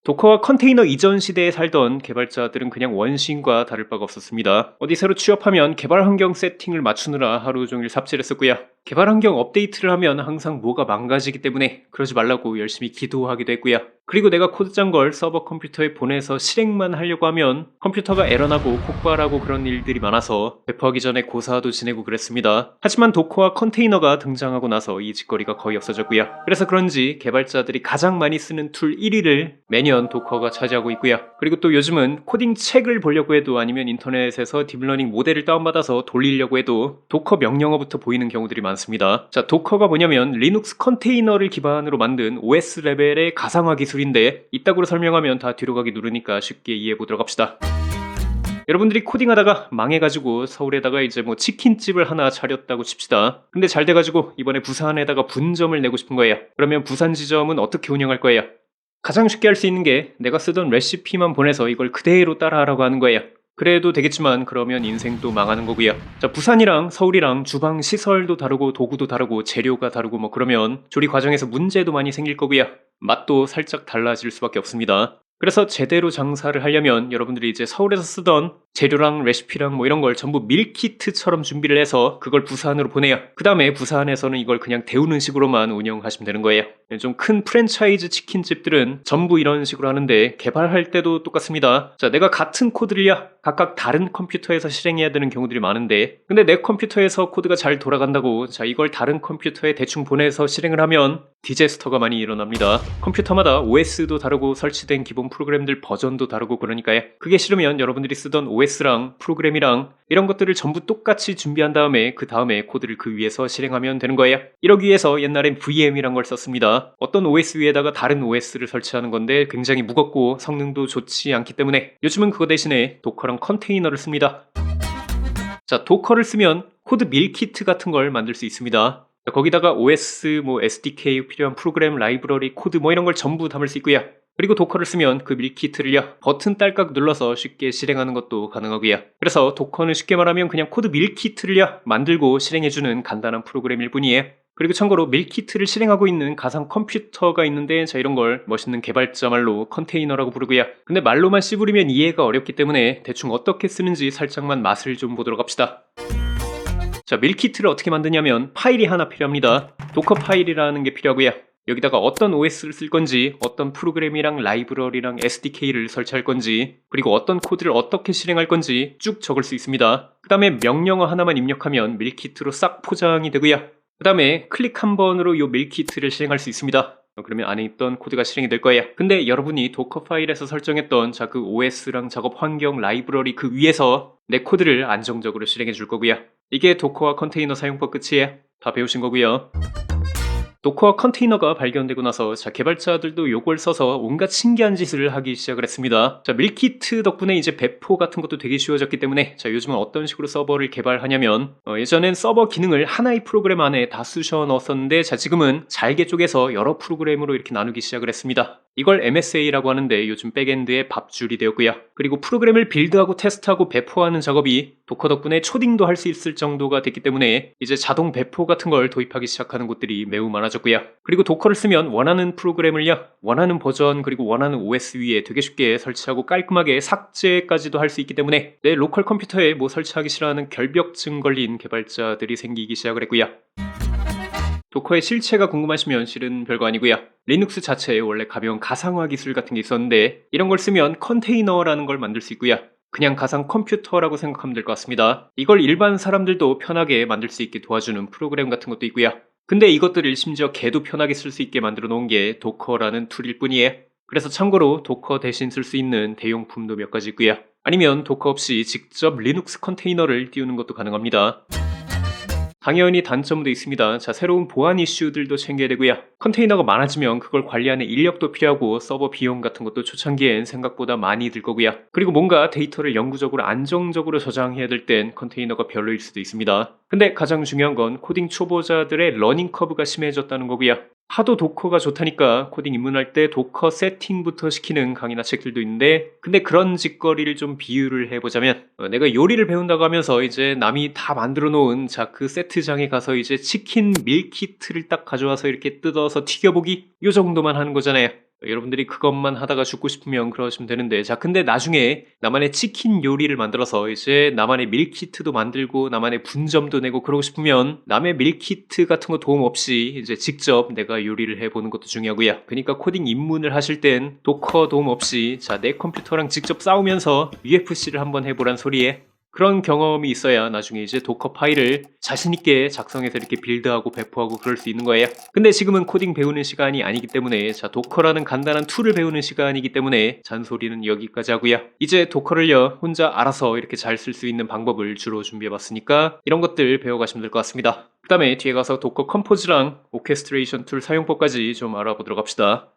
도커와 컨테이너 이전 시대에 살던 개발자들은 그냥 원시인과 다를 바가 없었습니다. 어디 새로 취업하면 개발 환경 세팅을 맞추느라 하루 종일 삽질했었고요. 개발 환경 업데이트를 하면 항상 뭐가 망가지기 때문에 그러지 말라고 열심히 기도하기도 했고요. 그리고 내가 코드 짠 걸 서버 컴퓨터에 보내서 실행만 하려고 하면 컴퓨터가 에러나고 폭발하고 그런 일들이 많아서 배포하기 전에 고사도 지내고 그랬습니다. 하지만 도커와 컨테이너가 등장하고 나서 이 짓거리가 거의 없어졌고요. 그래서 그런지 개발자들이 가장 많이 쓰는 툴 1위를 매년 도커가 차지하고 있고요. 그리고 또 요즘은 코딩 책을 보려고 해도 아니면 인터넷에서 딥러닝 모델을 다운받아서 돌리려고 해도 도커 명령어부터 보이는 경우들이 많습니다. 자, 도커가 뭐냐면 리눅스 컨테이너를 기반으로 만든 OS 레벨의 가상화 기술인데 이따구로 설명하면 다 뒤로 가기 누르니까 쉽게 이해해 보도록 합시다. 여러분들이 코딩하다가 망해가지고 서울에다가 이제 뭐 치킨집을 하나 차렸다고 칩시다. 근데 잘 돼가지고 이번에 부산에다가 분점을 내고 싶은 거예요. 그러면 부산 지점은 어떻게 운영할 거예요? 가장 쉽게 할 수 있는 게 내가 쓰던 레시피만 보내서 이걸 그대로 따라하라고 하는 거예요. 그래도 되겠지만 그러면 인생도 망하는 거고요. 자, 부산이랑 서울이랑 주방 시설도 다르고 도구도 다르고 재료가 다르고 뭐 그러면 조리 과정에서 문제도 많이 생길 거고요. 맛도 살짝 달라질 수밖에 없습니다. 그래서 제대로 장사를 하려면 여러분들이 이제 서울에서 쓰던 재료랑 레시피랑 뭐 이런 걸 전부 밀키트처럼 준비를 해서 그걸 부산으로 보내요. 그 다음에 부산에서는 이걸 그냥 데우는 식으로만 운영하시면 되는 거예요. 좀 큰 프랜차이즈 치킨집들은 전부 이런 식으로 하는데 개발할 때도 똑같습니다. 자, 내가 같은 코드를요 각각 다른 컴퓨터에서 실행해야 되는 경우들이 많은데 근데 내 컴퓨터에서 코드가 잘 돌아간다고 자 이걸 다른 컴퓨터에 대충 보내서 실행을 하면 디제스터가 많이 일어납니다. 컴퓨터마다 OS도 다르고 설치된 기본 프로그램들 버전도 다르고 그러니까요. 그게 싫으면 여러분들이 쓰던 OS랑 프로그램이랑 이런 것들을 전부 똑같이 준비한 다음에 그 다음에 코드를 그 위에서 실행하면 되는 거예요. 이러기 위해서 옛날엔 VM이란 걸 썼습니다. 어떤 OS 위에다가 다른 OS를 설치하는 건데 굉장히 무겁고 성능도 좋지 않기 때문에 요즘은 그거 대신에 도커랑 컨테이너를 씁니다. 자, 도커를 쓰면 코드 밀키트 같은 걸 만들 수 있습니다. 거기다가 OS, SDK 필요한 프로그램, 라이브러리, 코드 이런 걸 전부 담을 수 있고요. 그리고 도커를 쓰면 그 밀키트를요 버튼 딸깍 눌러서 쉽게 실행하는 것도 가능하고요. 그래서 도커는 쉽게 말하면 그냥 코드 밀키트를요 만들고 실행해주는 간단한 프로그램일 뿐이에요. 그리고 참고로 밀키트를 실행하고 있는 가상 컴퓨터가 있는데 자 이런 걸 멋있는 개발자 말로 컨테이너라고 부르고요. 근데 말로만 씨부리면 이해가 어렵기 때문에 대충 어떻게 쓰는지 살짝만 맛을 좀 보도록 합시다. 자, 밀키트를 어떻게 만드냐면 파일이 하나 필요합니다. 도커 파일이라는 게 필요하고요. 여기다가 어떤 OS를 쓸 건지, 어떤 프로그램이랑 라이브러리랑 SDK를 설치할 건지, 그리고 어떤 코드를 어떻게 실행할 건지 쭉 적을 수 있습니다. 그 다음에 명령어 하나만 입력하면 밀키트로 싹 포장이 되고요. 그 다음에 클릭 한 번으로 이 밀키트를 실행할 수 있습니다. 그러면 안에 있던 코드가 실행이 될 거예요. 근데 여러분이 도커 파일에서 설정했던 자 그 OS랑 작업 환경 라이브러리 그 위에서 내 코드를 안정적으로 실행해 줄 거고요. 이게 도커와 컨테이너 사용법 끝이에요. 다 배우신 거고요. 도커와 컨테이너가 발견되고 나서 자 개발자들도 요걸 써서 온갖 신기한 짓을 하기 시작을 했습니다. 자 밀키트 덕분에 이제 배포 같은 것도 되게 쉬워졌기 때문에 자 요즘은 어떤 식으로 서버를 개발하냐면 예전엔 서버 기능을 하나의 프로그램 안에 다 쑤셔 넣었었는데 자 지금은 잘게 쪼개서 여러 프로그램으로 이렇게 나누기 시작을 했습니다. 이걸 MSA라고 하는데 요즘 백엔드의 밥줄이 되었고요. 그리고 프로그램을 빌드하고 테스트하고 배포하는 작업이 도커 덕분에 초딩도 할 수 있을 정도가 됐기 때문에 이제 자동 배포 같은 걸 도입하기 시작하는 곳들이 매우 많아졌고요. 그리고 도커를 쓰면 원하는 프로그램을요 원하는 버전 그리고 원하는 OS 위에 되게 쉽게 설치하고 깔끔하게 삭제까지도 할 수 있기 때문에 내 로컬 컴퓨터에 설치하기 싫어하는 결벽증 걸린 개발자들이 생기기 시작을 했고요. 도커의 실체가 궁금하시면 실은 별거 아니고요. 리눅스 자체에 원래 가벼운 가상화 기술 같은 게 있었는데 이런 걸 쓰면 컨테이너라는 걸 만들 수 있고요. 그냥 가상 컴퓨터라고 생각하면 될 것 같습니다. 이걸 일반 사람들도 편하게 만들 수 있게 도와주는 프로그램 같은 것도 있고요. 근데 이것들을 심지어 개도 편하게 쓸 수 있게 만들어 놓은 게 도커라는 툴일 뿐이에요. 그래서 참고로 도커 대신 쓸 수 있는 대용품도 몇 가지 있고요. 아니면 도커 없이 직접 리눅스 컨테이너를 띄우는 것도 가능합니다. 당연히 단점도 있습니다. 자, 새로운 보안 이슈들도 챙겨야 되고요. 컨테이너가 많아지면 그걸 관리하는 인력도 필요하고 서버 비용 같은 것도 초창기엔 생각보다 많이 들 거고요. 그리고 뭔가 데이터를 영구적으로 안정적으로 저장해야 될 땐 컨테이너가 별로일 수도 있습니다. 근데 가장 중요한 건 코딩 초보자들의 러닝 커브가 심해졌다는 거고요. 하도 도커가 좋다니까 코딩 입문할 때 도커 세팅부터 시키는 강의나 책들도 있는데 근데 그런 짓거리를 좀 비유를 해보자면 내가 요리를 배운다고 하면서 이제 남이 다 만들어 놓은 자 그 세트장에 가서 이제 치킨 밀키트를 딱 가져와서 이렇게 뜯어서 튀겨보기 요 정도만 하는 거잖아요. 여러분들이 그것만 하다가 죽고 싶으면 그러시면 되는데, 자, 근데 나중에 나만의 치킨 요리를 만들어서 이제 나만의 밀키트도 만들고 나만의 분점도 내고 그러고 싶으면 남의 밀키트 같은 거 도움 없이 이제 직접 내가 요리를 해보는 것도 중요하고요. 그러니까 코딩 입문을 하실 땐 도커 도움 없이 자, 내 컴퓨터랑 직접 싸우면서 UFC를 한번 해보란 소리에 그런 경험이 있어야 나중에 이제 도커 파일을 자신있게 작성해서 이렇게 빌드하고 배포하고 그럴 수 있는 거예요. 근데 지금은 코딩 배우는 시간이 아니기 때문에 자, 도커라는 간단한 툴을 배우는 시간이기 때문에 잔소리는 여기까지 하고요. 이제 도커를요, 혼자 알아서 이렇게 잘 쓸 수 있는 방법을 주로 준비해봤으니까 이런 것들 배워가시면 될 것 같습니다. 그 다음에 뒤에 가서 도커 컴포즈랑 오케스트레이션 툴 사용법까지 좀 알아보도록 합시다.